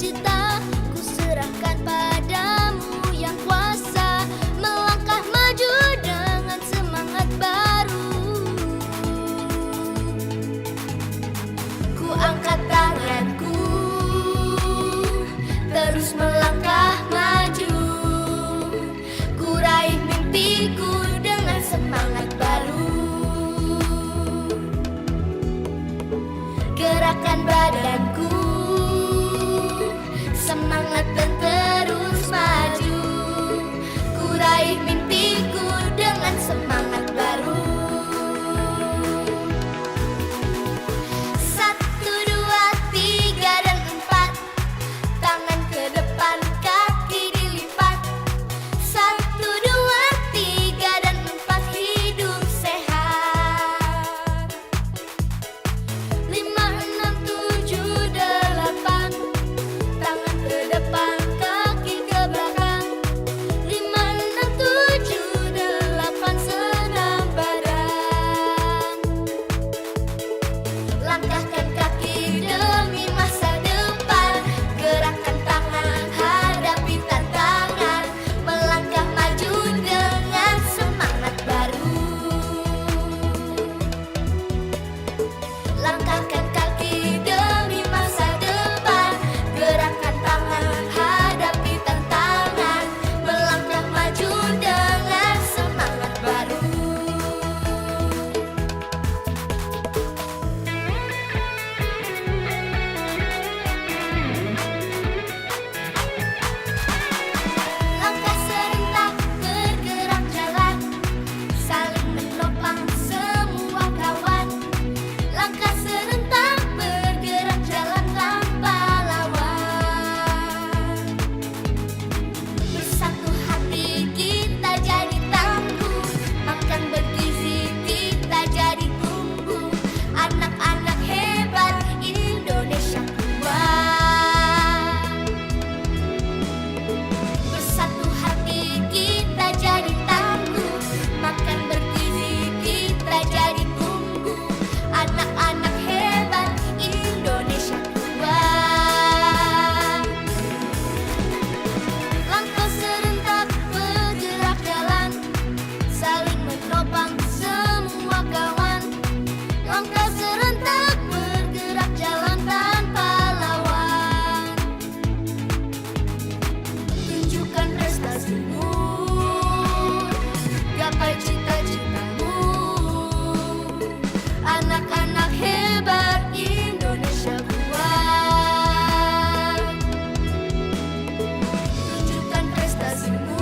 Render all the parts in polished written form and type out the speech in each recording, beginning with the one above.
cita-cita ku serahkan padamu yang kuasa melangkah maju dengan semangat baru. Ku angkat tanganku, terus melangkah maju. Ku raih mimpiku dengan semangat baru. Gerakan badanku, semangat dan terus maju. Ku raih mimpiku dengan semangat baru. 1, 2, 3 dan 4. Tangan ke depan, kaki dilipat. 1, 2, 3 dan 4. Hidup sehat. 5, 6, 7, 8. Tangan ke depan, kaki ke belakang. 5, 6, 7, 8. Senam badan. Langkahkan kaki demi masa depan. Gerakkan tangan, hadapi tantangan. Melangkah maju dengan semangat baru. Langkahkan kaki demi masa depan. Gerakkan tangan, hadapi tantangan. Melangkah maju dengan semangat baru. Langkah serentak bergerak jalan, saling menopang semua kawan. Langkah serentak bergerak jalan tanpa lawan. Bersatu hati kita jadi tangguh, makan bergizi kita jadi tumbuh. Anak-anak hebat Indonesia kuat. Bersatu hati kita jadi tangguh, makan bergizi kita jadi tumbuh. Anak-anak hebat Indonesia kuat. Langkah serentak bergerak jalan, saling menopang semua kawan. Langkah serentak bergerak jalan tanpa lawan. Tunjukkan prestasimu, gapai cita-citamu. Anak-anak hebat Indonesia kuat. Tunjukkan prestasimu,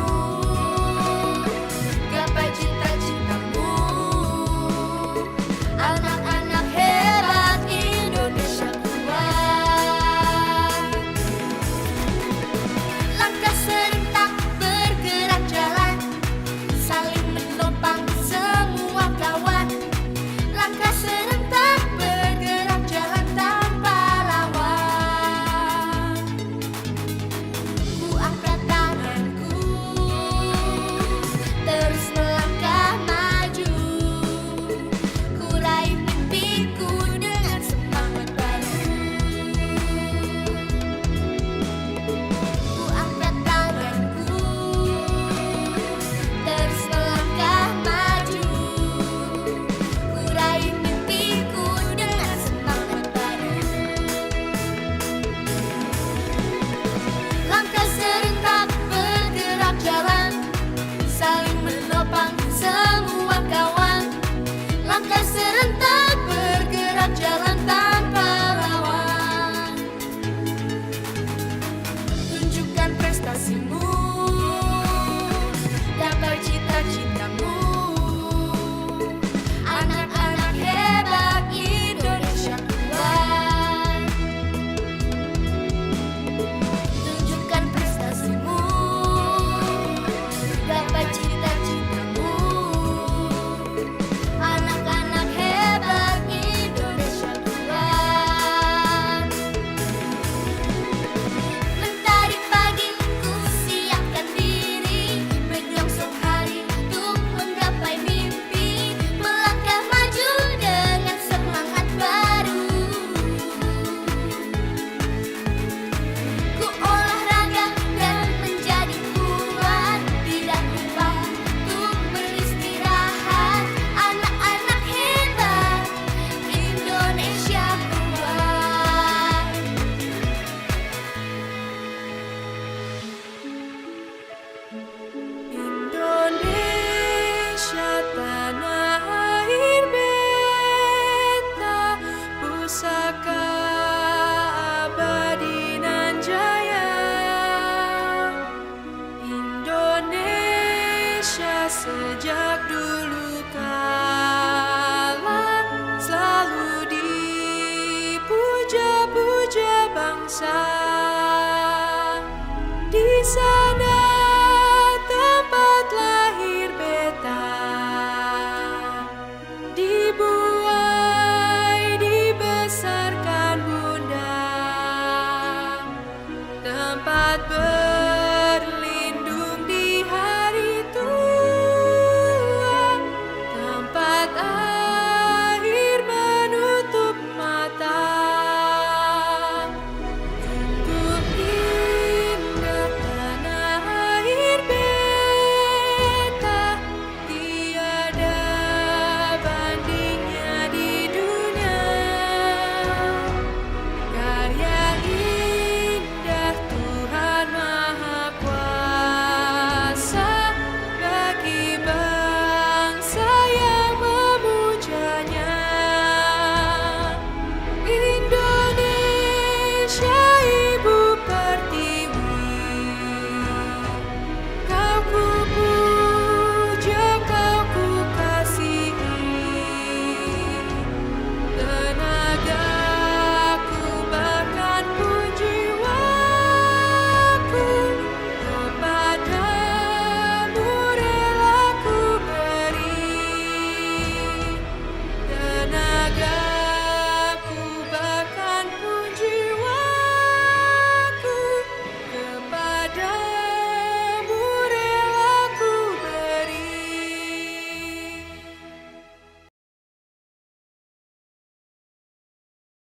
gapai cita-citamu. Anak-anak hebat Indonesia kuat. Langkah serentak bergerak jalan, saling menopang semua kawan. Langkah serentak bergerak jalan tanpa lawan. Ku angkat tanganku, terus melangkah maju. Ku raih mimpiku dengan semangat baru. Ku angkat tanganku, terus melangkah maju. Ku raih mimpiku dengan semangat baru. Langkah serentak bergerak jalan, saling menopang semua kawan. Langkah serentak bergerak jalan tanpa lawan. Tunjukkan prestasimu, gapai cita-citamu. Anak-anak hebat Indonesia kuat. Tunjukkan prestasimu, gapai cita-citamu. Anak-anak hebat bangsa di sana.